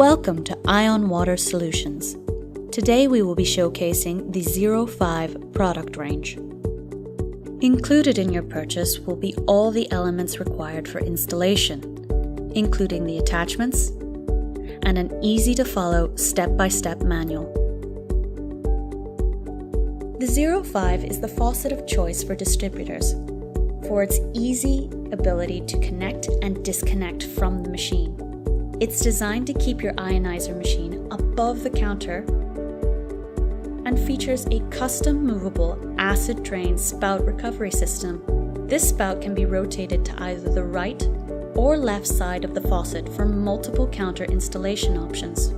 Welcome to Ion Water Solutions. Today we will be showcasing the 05 product range. Included in your purchase will be all the elements required for installation, including the attachments and an easy-to-follow step-by-step manual. The 05 is the faucet of choice for distributors for its easy ability to connect and disconnect from the machine. It's designed to keep your ionizer machine above the counter and features a custom movable acid drain spout recovery system. This spout can be rotated to either the right or left side of the faucet for multiple counter installation options.